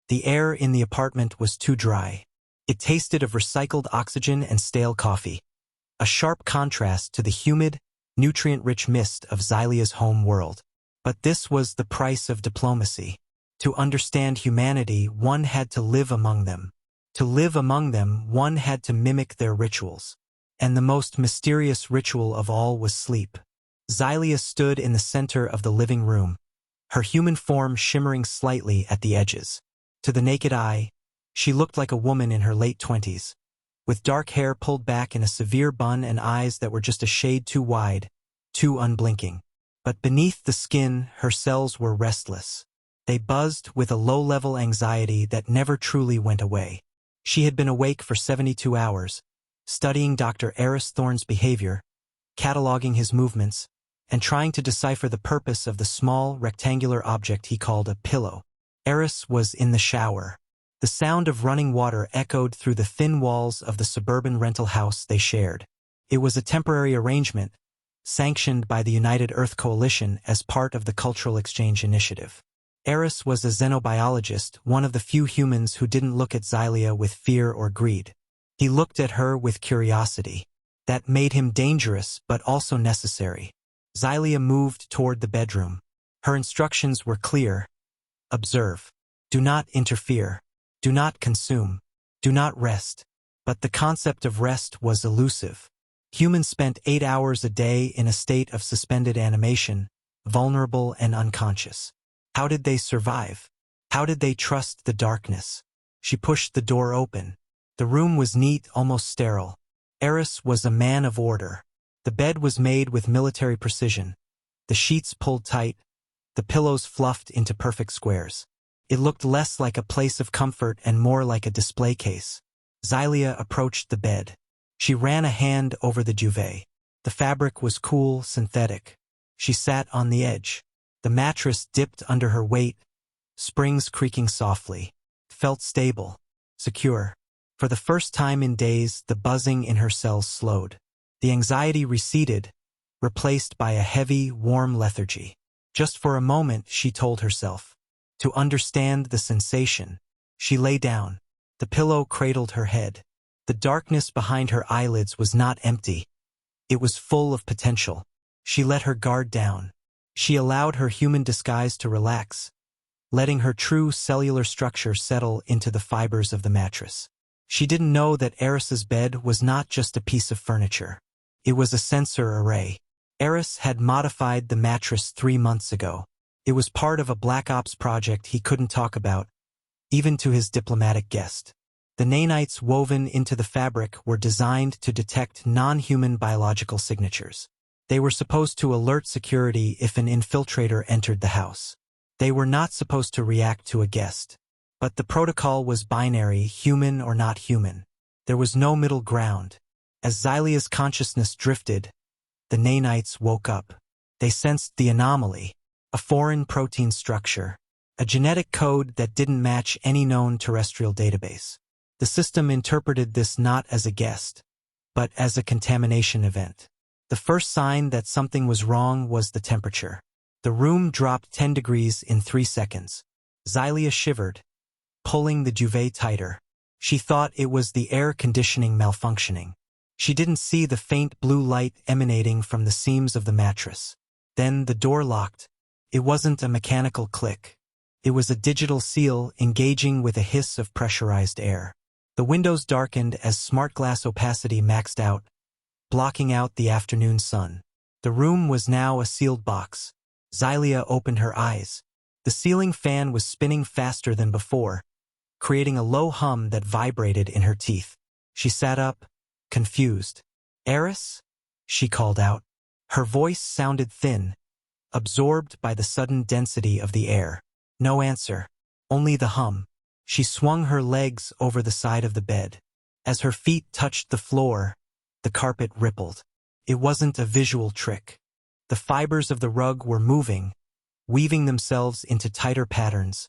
The air in the apartment was too dry. It tasted of recycled oxygen and stale coffee, a sharp contrast to the humid, nutrient-rich mist of Xylia's home world. But this was the price of diplomacy. To understand humanity, one had to live among them. To live among them, one had to mimic their rituals. And the most mysterious ritual of all was sleep. Xylia stood in the center of the living room, her human form shimmering slightly at the edges. To the naked eye, she looked like a woman in her late 20s, with dark hair pulled back in a severe bun and eyes that were just a shade too wide, too unblinking. But beneath the skin, her cells were restless. They buzzed with a low-level anxiety that never truly went away. She had been awake for 72 hours, studying Dr. Eris Thorne's behavior, cataloging his movements, and trying to decipher the purpose of the small, rectangular object he called a pillow. Eris was in the shower. The sound of running water echoed through the thin walls of the suburban rental house they shared. It was a temporary arrangement, sanctioned by the United Earth Coalition as part of the Cultural Exchange Initiative. Eris was a xenobiologist, one of the few humans who didn't look at Xylia with fear or greed. He looked at her with curiosity. That made him dangerous but also necessary. Xylia moved toward the bedroom. Her instructions were clear. Observe. Do not interfere. Do not consume. Do not rest. But the concept of rest was elusive. Humans spent 8 hours a day in a state of suspended animation, vulnerable and unconscious. How did they survive? How did they trust the darkness? She pushed the door open. The room was neat, almost sterile. Eris was a man of order. The bed was made with military precision. The sheets pulled tight, the pillows fluffed into perfect squares. It looked less like a place of comfort and more like a display case. Xylia approached the bed. She ran a hand over the duvet. The fabric was cool, synthetic. She sat on the edge. The mattress dipped under her weight, springs creaking softly. Felt stable, secure. For the first time in days, the buzzing in her cells slowed. The anxiety receded, replaced by a heavy, warm lethargy. Just for a moment, she told herself. To understand the sensation, she lay down. The pillow cradled her head. The darkness behind her eyelids was not empty. It was full of potential. She let her guard down. She allowed her human disguise to relax, letting her true cellular structure settle into the fibers of the mattress. She didn't know that Eris's bed was not just a piece of furniture. It was a sensor array. Eris had modified the mattress 3 months ago. It was part of a Black Ops project he couldn't talk about, even to his diplomatic guest. The nanites woven into the fabric were designed to detect non-human biological signatures. They were supposed to alert security if an infiltrator entered the house. They were not supposed to react to a guest. But the protocol was binary, human or not human. There was no middle ground. As Xylia's consciousness drifted, the nanites woke up. They sensed the anomaly, a foreign protein structure, a genetic code that didn't match any known terrestrial database. The system interpreted this not as a guest, but as a contamination event. The first sign that something was wrong was the temperature. The room dropped 10 degrees in 3 seconds. Xylia shivered, pulling the duvet tighter. She thought it was the air conditioning malfunctioning. She didn't see the faint blue light emanating from the seams of the mattress. Then the door locked. It wasn't a mechanical click. It was a digital seal engaging with a hiss of pressurized air. The windows darkened as smart glass opacity maxed out, blocking out the afternoon sun. The room was now a sealed box. Xylia opened her eyes. The ceiling fan was spinning faster than before, creating a low hum that vibrated in her teeth. She sat up, confused. "Eris?" she called out. Her voice sounded thin, absorbed by the sudden density of the air. No answer, only the hum. She swung her legs over the side of the bed. As her feet touched the floor, the carpet rippled. It wasn't a visual trick. The fibers of the rug were moving, weaving themselves into tighter patterns,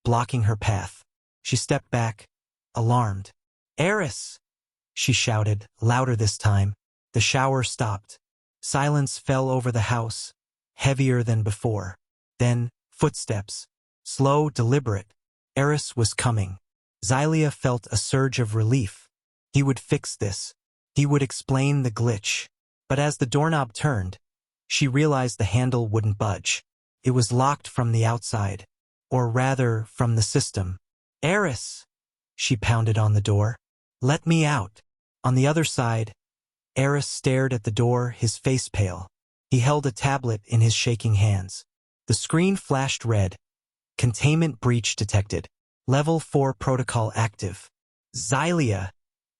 blocking her path. She stepped back, alarmed. "Eris!" she shouted, louder this time. The shower stopped. Silence fell over the house, heavier than before. Then, footsteps. Slow, deliberate. Eris was coming. Xylia felt a surge of relief. He would fix this. He would explain the glitch. But as the doorknob turned, she realized the handle wouldn't budge. It was locked from the outside, or rather, from the system. Eris! She pounded on the door. Let me out. On the other side, Eris stared at the door, his face pale. He held a tablet in his shaking hands. The screen flashed red. Containment breach detected. Level 4 protocol active. Xylia,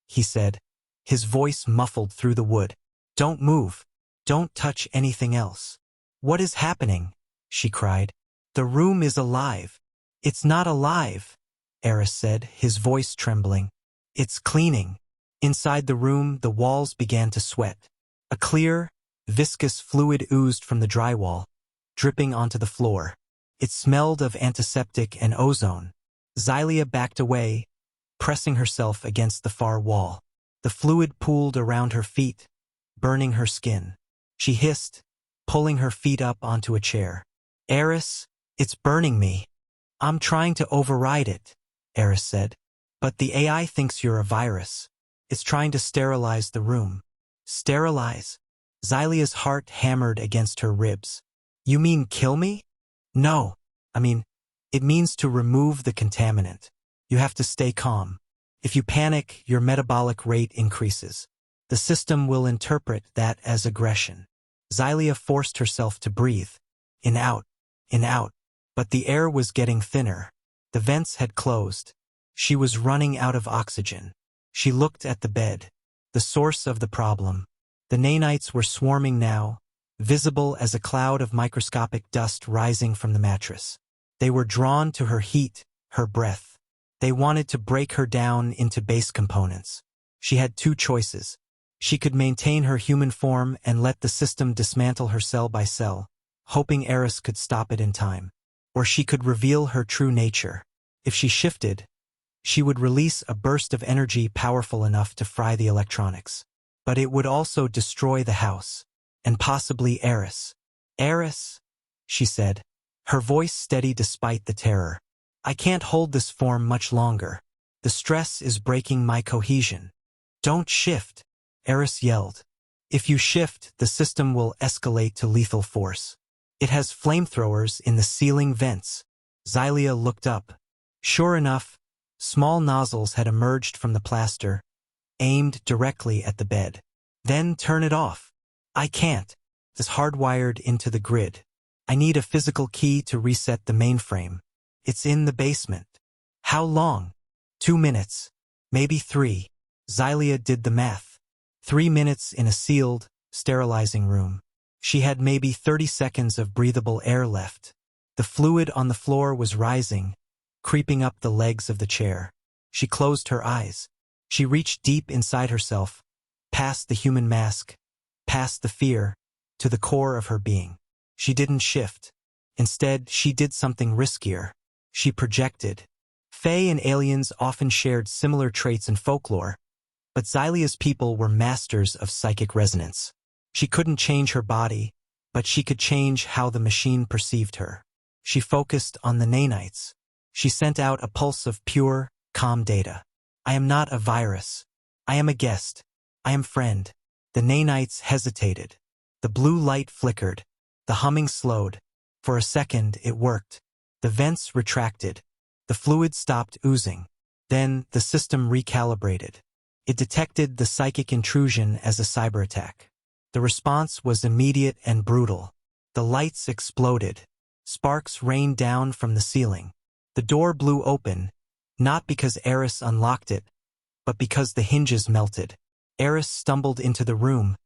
he said, his voice muffled through the wood. Don't move. Don't touch anything else. What is happening? She cried. The room is alive. It's not alive, Eris said, his voice trembling. It's cleaning. Inside the room, the walls began to sweat. A clear, viscous fluid oozed from the drywall, dripping onto the floor. It smelled of antiseptic and ozone. Xylia backed away, pressing herself against the far wall. The fluid pooled around her feet, burning her skin. She hissed, pulling her feet up onto a chair. Eris, it's burning me. I'm trying to override it, Eris said. But the AI thinks you're a virus. It's trying to sterilize the room. Sterilize? Xylia's heart hammered against her ribs. You mean kill me? No. It means to remove the contaminant. You have to stay calm. If you panic, your metabolic rate increases. The system will interpret that as aggression. Xylia forced herself to breathe. In out. But the air was getting thinner. The vents had closed. She was running out of oxygen. She looked at the bed. The source of the problem. The nanites were swarming now, visible as a cloud of microscopic dust rising from the mattress. They were drawn to her heat, her breath. They wanted to break her down into base components. She had two choices. She could maintain her human form and let the system dismantle her cell by cell, hoping Eris could stop it in time. Or she could reveal her true nature. If she shifted, she would release a burst of energy powerful enough to fry the electronics. But it would also destroy the house, and possibly Eris. Eris, she said, her voice steady despite the terror. I can't hold this form much longer. The stress is breaking my cohesion. Don't shift, Eris yelled. If you shift, the system will escalate to lethal force. It has flamethrowers in the ceiling vents. Xylia looked up. Sure enough, small nozzles had emerged from the plaster, aimed directly at the bed. Then turn it off. I can't. It's hardwired into the grid. I need a physical key to reset the mainframe. It's in the basement. How long? 2 minutes. Maybe 3. Xylia did the math. 3 minutes in a sealed, sterilizing room. She had maybe 30 seconds of breathable air left. The fluid on the floor was rising, creeping up the legs of the chair. She closed her eyes. She reached deep inside herself, past the human mask, past the fear, to the core of her being. She didn't shift. Instead, she did something riskier. She projected. Fae and aliens often shared similar traits in folklore, but Xylia's people were masters of psychic resonance. She couldn't change her body, but she could change how the machine perceived her. She focused on the nanites. She sent out a pulse of pure, calm data. I am not a virus. I am a guest. I am friend. The nanites hesitated. The blue light flickered. The humming slowed. For a second, it worked. The vents retracted. The fluid stopped oozing. Then, the system recalibrated. It detected the psychic intrusion as a cyber attack. The response was immediate and brutal. The lights exploded. Sparks rained down from the ceiling. The door blew open, not because Eris unlocked it, but because the hinges melted. Eris stumbled into the room,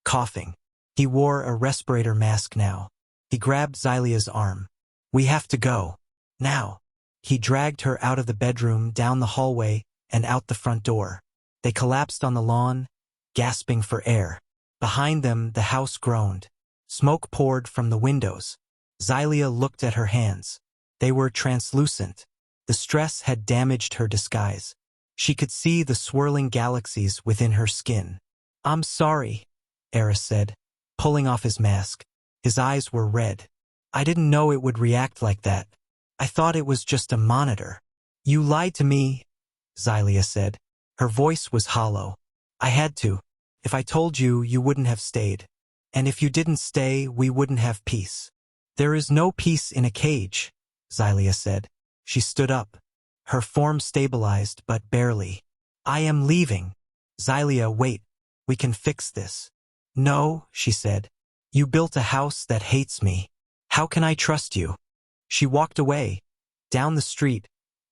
coughing. He wore a respirator mask now. He grabbed Xylia's arm. We have to go. Now. He dragged her out of the bedroom, down the hallway, and out the front door. They collapsed on the lawn, gasping for air. Behind them, the house groaned. Smoke poured from the windows. Xylia looked at her hands. They were translucent. The stress had damaged her disguise. She could see the swirling galaxies within her skin. I'm sorry, Eris said, pulling off his mask. His eyes were red. I didn't know it would react like that. I thought it was just a monitor. You lied to me, Xylia said. Her voice was hollow. I had to. If I told you, you wouldn't have stayed. And if you didn't stay, we wouldn't have peace. There is no peace in a cage, Xylia said. She stood up. Her form stabilized, but barely. I am leaving. Xylia, wait. We can fix this. No, she said. You built a house that hates me. How can I trust you? She walked away, down the street,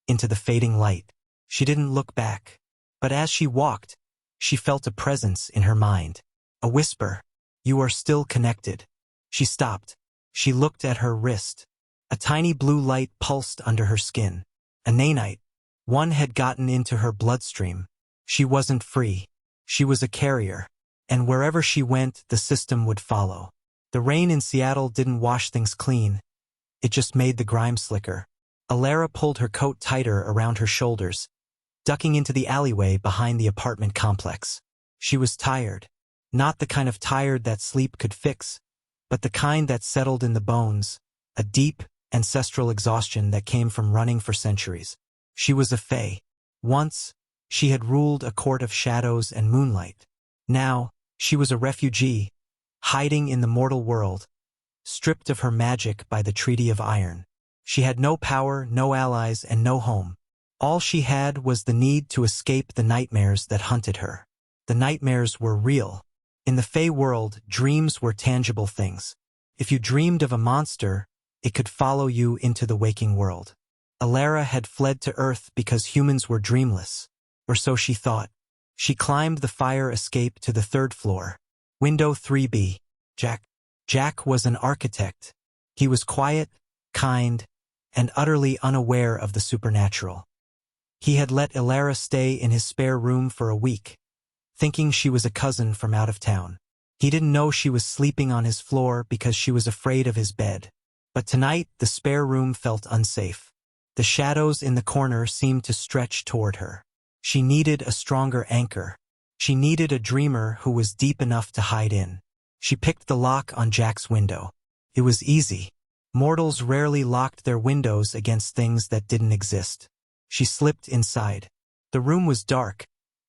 into the fading light. She didn't look back. But as she walked, she felt a presence in her mind. A whisper. You are still connected. She stopped. She looked at her wrist. A tiny blue light pulsed under her skin. A nanite. One had gotten into her bloodstream. She wasn't free. She was a carrier. And wherever she went, the system would follow. The rain in Seattle didn't wash things clean. It just made the grime slicker. Alara pulled her coat tighter around her shoulders, ducking into the alleyway behind the apartment complex. She was tired. Not the kind of tired that sleep could fix, but the kind that settled in the bones, a deep, ancestral exhaustion that came from running for centuries. She was a fae. Once, she had ruled a court of shadows and moonlight. Now, she was a refugee, hiding in the mortal world, stripped of her magic by the Treaty of Iron. She had no power, no allies, and no home. All she had was the need to escape the nightmares that hunted her. The nightmares were real. In the Fae world, dreams were tangible things. If you dreamed of a monster, it could follow you into the waking world. Alara had fled to Earth because humans were dreamless, or so she thought. She climbed the fire escape to the 3rd floor. Window 3B. Jack was an architect. He was quiet, kind, and utterly unaware of the supernatural. He had let Alara stay in his spare room for a week, thinking she was a cousin from out of town. He didn't know she was sleeping on his floor because she was afraid of his bed. But tonight, the spare room felt unsafe. The shadows in the corner seemed to stretch toward her. She needed a stronger anchor. She needed a dreamer who was deep enough to hide in. She picked the lock on Jack's window. It was easy. Mortals rarely locked their windows against things that didn't exist. She slipped inside. The room was dark,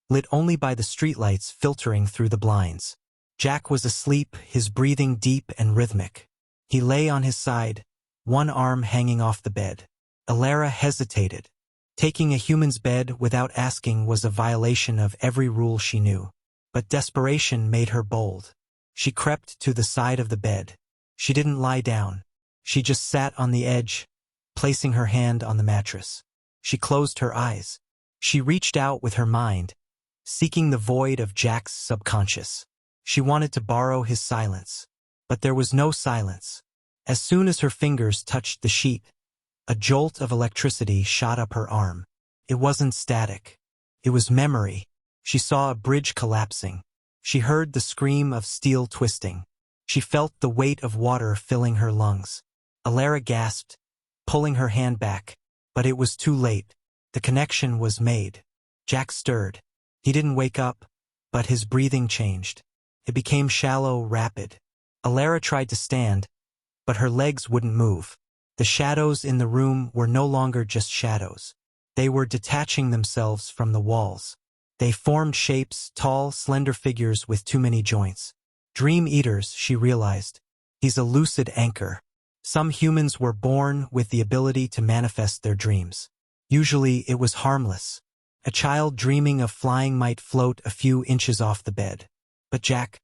lit only by the streetlights filtering through the blinds. Jack was asleep, his breathing deep and rhythmic. He lay on his side, one arm hanging off the bed. Alara hesitated. Taking a human's bed without asking was a violation of every rule she knew. But desperation made her bold. She crept to the side of the bed. She didn't lie down. She just sat on the edge, placing her hand on the mattress. She closed her eyes. She reached out with her mind, seeking the void of Jack's subconscious. She wanted to borrow his silence. But there was no silence. As soon as her fingers touched the sheet, a jolt of electricity shot up her arm. It wasn't static. It was memory. She saw a bridge collapsing. She heard the scream of steel twisting. She felt the weight of water filling her lungs. Alara gasped, pulling her hand back. But it was too late. The connection was made. Jack stirred. He didn't wake up, but his breathing changed. It became shallow, rapid. Alara tried to stand, but her legs wouldn't move. The shadows in the room were no longer just shadows. They were detaching themselves from the walls. They formed shapes, tall, slender figures with too many joints. Dream eaters, she realized. He's a lucid anchor. Some humans were born with the ability to manifest their dreams. Usually it was harmless. A child dreaming of flying might float a few inches off the bed. But Jack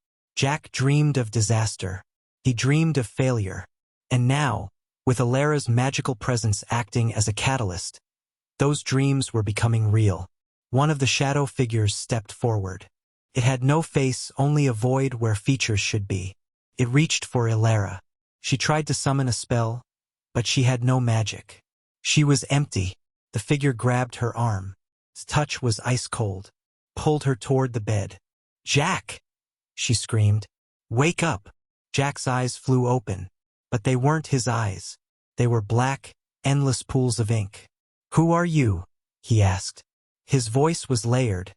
dreamed of disaster. He dreamed of failure. And now, with Alara's magical presence acting as a catalyst, those dreams were becoming real. One of the shadow figures stepped forward. It had no face, only a void where features should be. It reached for Alara. She tried to summon a spell, but she had no magic. She was empty. The figure grabbed her arm. Its touch was ice cold, pulled her toward the bed. "Jack!" she screamed. "Wake up!" Jack's eyes flew open, but they weren't his eyes. They were black, endless pools of ink. "Who are you?" he asked. His voice was layered,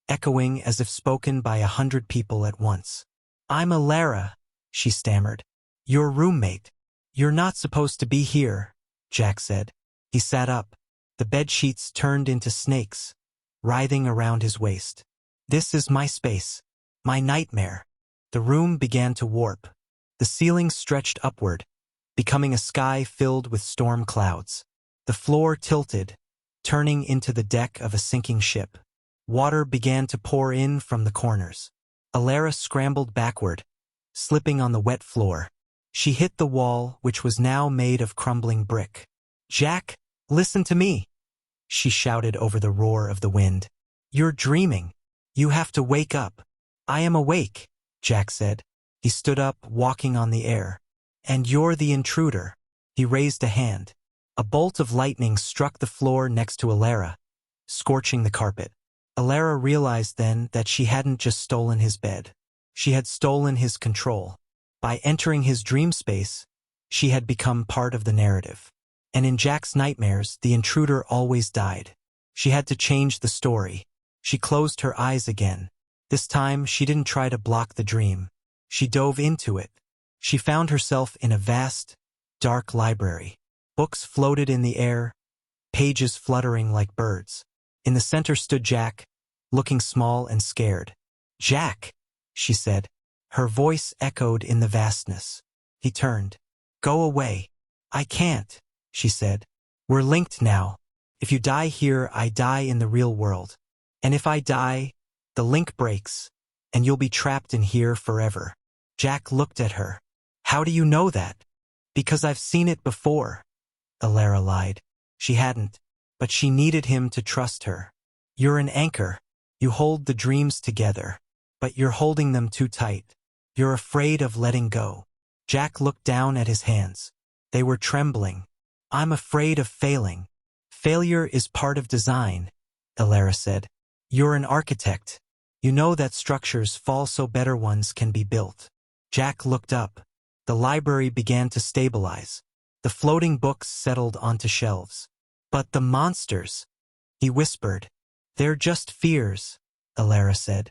echoing as if spoken by 100 people at once. "I'm Alara," she stammered. "Your roommate." "You're not supposed to be here," Jack said. He sat up, The bedsheets turned into snakes, writhing around his waist. This is my space. My nightmare. The room began to warp. The ceiling stretched upward, becoming a sky filled with storm clouds. The floor tilted, turning into the deck of a sinking ship. Water began to pour in from the corners. Alara scrambled backward, slipping on the wet floor. She hit the wall, which was now made of crumbling brick. "Jack, listen to me!" she shouted over the roar of the wind. "You're dreaming. You have to wake up." "I am awake," Jack said. He stood up, walking on the air. "And you're the intruder." He raised a hand. A bolt of lightning struck the floor next to Alara, scorching the carpet. Alara realized then that she hadn't just stolen his bed. She had stolen his control. By entering his dream space, she had become part of the narrative. And in Jack's nightmares, the intruder always died. She had to change the story. She closed her eyes again. This time, she didn't try to block the dream. She dove into it. She found herself in a vast, dark library. Books floated in the air, pages fluttering like birds. In the center stood Jack, looking small and scared. "Jack," she said. Her voice echoed in the vastness. He turned. "Go away." "I can't," she said. "We're linked now. If you die here, I die in the real world. And if I die, the link breaks, and you'll be trapped in here forever." Jack looked at her. "How do you know that?" "Because I've seen it before," Alara lied. She hadn't, but she needed him to trust her. "You're an anchor. You hold the dreams together, but you're holding them too tight. You're afraid of letting go." Jack looked down at his hands. They were trembling. "I'm afraid of failing." "Failure is part of design," Alara said. "You're an architect. You know that structures fall so better ones can be built." Jack looked up. The library began to stabilize. The floating books settled onto shelves. "But the monsters," he whispered. "They're just fears," Alara said.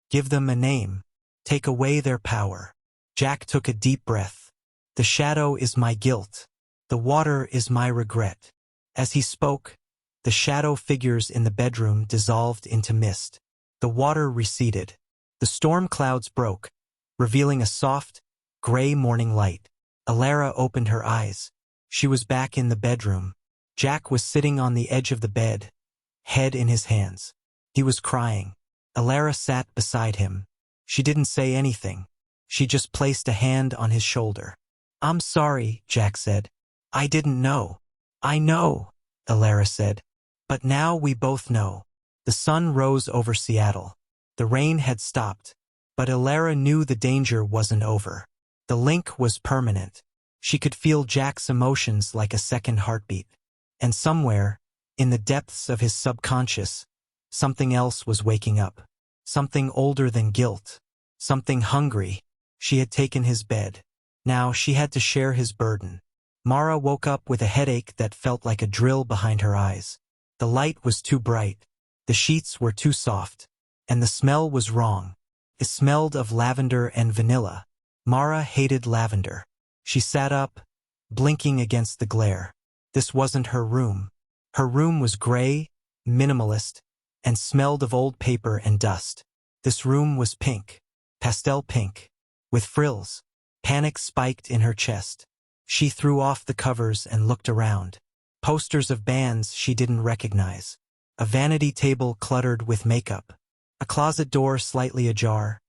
"Give them a name. Take away their power." Jack took a deep breath. "The shadow is my guilt. The water is my regret." As he spoke, the shadow figures in the bedroom dissolved into mist. The water receded. The storm clouds broke, revealing a soft, gray morning light. Alara opened her eyes. She was back in the bedroom. Jack was sitting on the edge of the bed, head in his hands. He was crying. Alara sat beside him. She didn't say anything. She just placed a hand on his shoulder. "I'm sorry," Jack said. "I didn't know." "I know," Alara said. "But now we both know." The sun rose over Seattle. The rain had stopped, but Alara knew the danger wasn't over. The link was permanent. She could feel Jack's emotions like a second heartbeat. And somewhere, in the depths of his subconscious, something else was waking up. Something older than guilt. Something hungry. She had taken his bed. Now she had to share his burden. Mara woke up with a headache that felt like a drill behind her eyes. The light was too bright. The sheets were too soft. And the smell was wrong. It smelled of lavender and vanilla. Mara hated lavender. She sat up, blinking against the glare. This wasn't her room. Her room was gray, minimalist, and smelled of old paper and dust. This room was pink, pastel pink, with frills. Panic spiked in her chest. She threw off the covers and looked around. Posters of bands she didn't recognize. A vanity table cluttered with makeup. A closet door slightly ajar,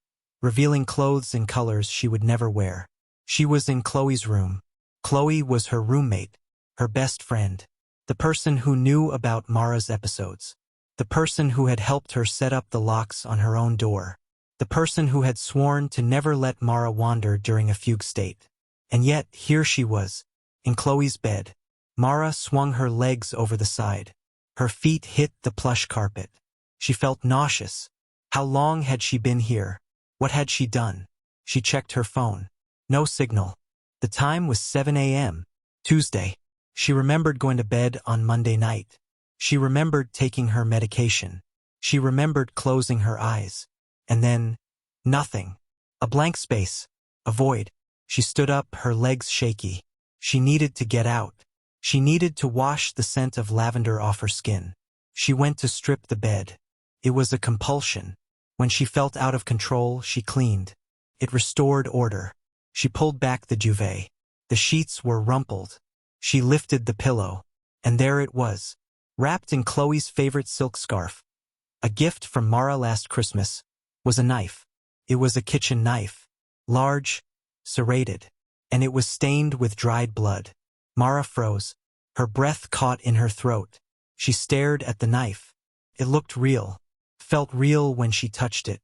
revealing clothes in colors she would never wear. She was in Chloe's room. Chloe was her roommate, her best friend, the person who knew about Mara's episodes, the person who had helped her set up the locks on her own door, the person who had sworn to never let Mara wander during a fugue state. And yet, here she was, in Chloe's bed. Mara swung her legs over the side. Her feet hit the plush carpet. She felt nauseous. How long had she been here? What had she done? She checked her phone. No signal. The time was 7 a.m. Tuesday. She remembered going to bed on Monday night. She remembered taking her medication. She remembered closing her eyes. And then, nothing. A blank space. A void. She stood up, her legs shaky. She needed to get out. She needed to wash the scent of lavender off her skin. She went to strip the bed. It was a compulsion. When she felt out of control, she cleaned. It restored order. She pulled back the duvet. The sheets were rumpled. She lifted the pillow. And there it was, wrapped in Chloe's favorite silk scarf. A gift from Mara last Christmas. Was a knife. It was a kitchen knife. Large, serrated. And it was stained with dried blood. Mara froze. Her breath caught in her throat. She stared at the knife. It looked real. Felt real when she touched it.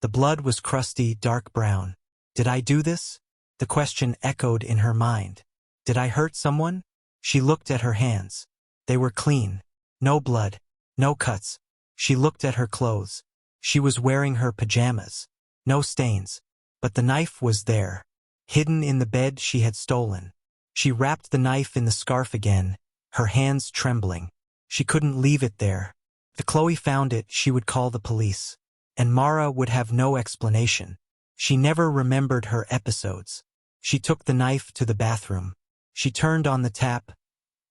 The blood was crusty, dark brown. Did I do this? The question echoed in her mind. Did I hurt someone? She looked at her hands. They were clean. No blood. No cuts. She looked at her clothes. She was wearing her pajamas. No stains. But the knife was there, hidden in the bed she had stolen. She wrapped the knife in the scarf again, her hands trembling. She couldn't leave it there. If Chloe found it, she would call the police. And Mara would have no explanation. She never remembered her episodes. She took the knife to the bathroom. She turned on the tap,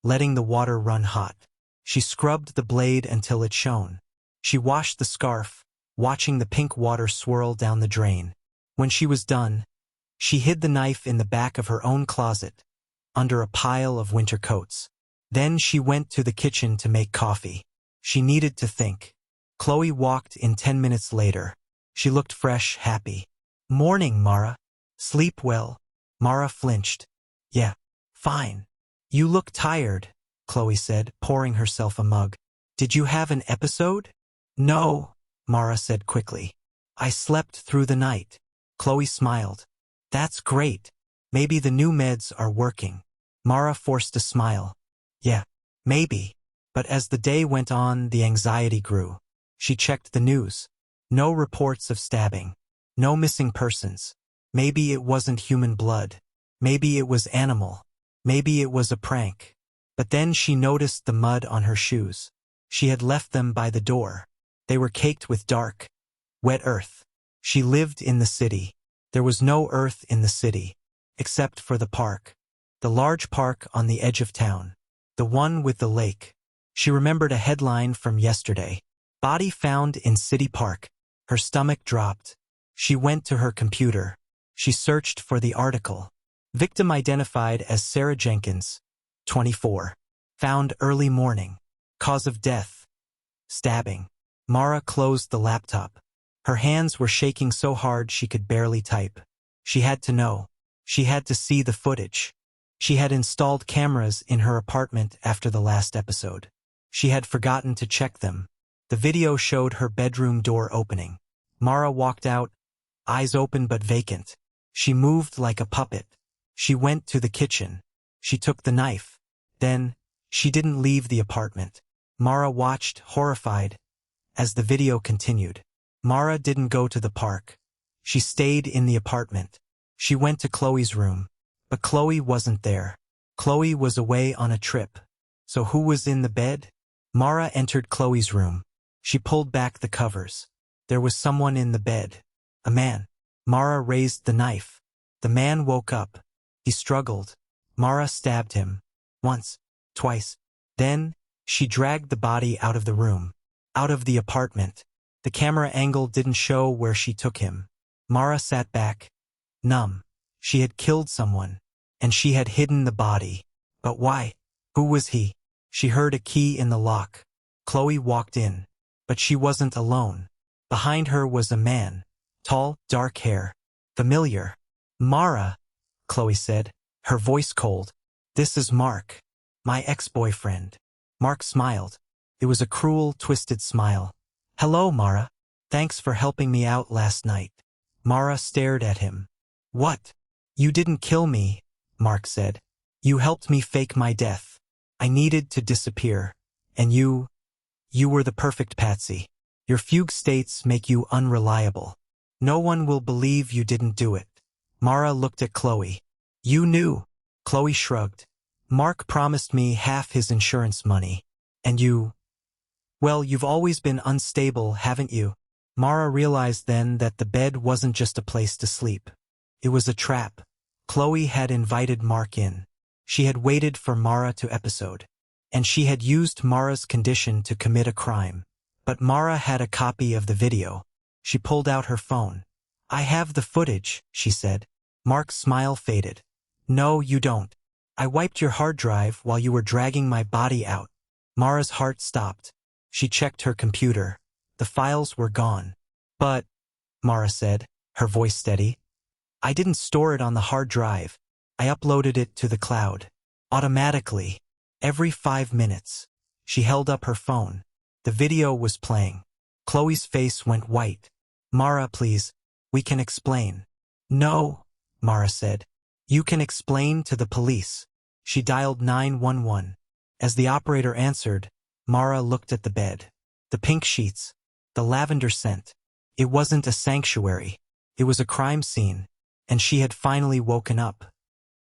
letting the water run hot. She scrubbed the blade until it shone. She washed the scarf, watching the pink water swirl down the drain. When she was done, she hid the knife in the back of her own closet, under a pile of winter coats. Then she went to the kitchen to make coffee. She needed to think. Chloe walked in 10 minutes later. She looked fresh, happy. "Morning, Mara. Sleep well?" Mara flinched. "Yeah, fine." "You look tired," Chloe said, pouring herself a mug. "Did you have an episode?" "No," Mara said quickly. "I slept through the night." Chloe smiled. "That's great. Maybe the new meds are working." Mara forced a smile. "Yeah, maybe." But as the day went on, the anxiety grew. She checked the news. No reports of stabbing. No missing persons. Maybe it wasn't human blood. Maybe it was animal. Maybe it was a prank. But then she noticed the mud on her shoes. She had left them by the door. They were caked with dark, wet earth. She lived in the city. There was no earth in the city, except for the park. The large park on the edge of town. The one with the lake. She remembered a headline from yesterday. "Body found in City Park." Her stomach dropped. She went to her computer. She searched for the article. Victim identified as Sarah Jenkins, 24. Found early morning. Cause of death: stabbing. Mara closed the laptop. Her hands were shaking so hard she could barely type. She had to know. She had to see the footage. She had installed cameras in her apartment after the last episode. She had forgotten to check them. The video showed her bedroom door opening. Mara walked out, eyes open but vacant. She moved like a puppet. She went to the kitchen. She took the knife. Then, she didn't leave the apartment. Mara watched, horrified, as the video continued. Mara didn't go to the park. She stayed in the apartment. She went to Chloe's room. But Chloe wasn't there. Chloe was away on a trip. So who was in the bed? Mara entered Chloe's room. She pulled back the covers. There was someone in the bed. A man. Mara raised the knife. The man woke up. He struggled. Mara stabbed him. Once. Twice. Then, she dragged the body out of the room. Out of the apartment. The camera angle didn't show where she took him. Mara sat back, numb. She had killed someone. And she had hidden the body. But why? Who was he? She heard a key in the lock. Chloe walked in. But she wasn't alone. Behind her was a man. Tall, dark hair. Familiar. "Mara," Chloe said, her voice cold. "This is Mark. My ex-boyfriend." Mark smiled. It was a cruel, twisted smile. "Hello, Mara. Thanks for helping me out last night." Mara stared at him. "What?" "You didn't kill me," Mark said. "You helped me fake my death. I needed to disappear. And you were the perfect patsy. Your fugue states make you unreliable. No one will believe you didn't do it." Mara looked at Chloe. "You knew." Chloe shrugged. "Mark promised me half his insurance money. And you... Well, you've always been unstable, haven't you?" Mara realized then that the bed wasn't just a place to sleep. It was a trap. Chloe had invited Mark in. She had waited for Mara to episode. And she had used Mara's condition to commit a crime. But Mara had a copy of the video. She pulled out her phone. "I have the footage," she said. Mark's smile faded. "No, you don't. I wiped your hard drive while you were dragging my body out." Mara's heart stopped. She checked her computer. The files were gone. "But," Mara said, her voice steady, "I didn't store it on the hard drive. I uploaded it to the cloud. Automatically. Every 5 minutes." She held up her phone. The video was playing. Chloe's face went white. "Mara, please. We can explain." "No," Mara said. "You can explain to the police." She dialed 911. As the operator answered, Mara looked at the bed. The pink sheets. The lavender scent. It wasn't a sanctuary. It was a crime scene. And she had finally woken up.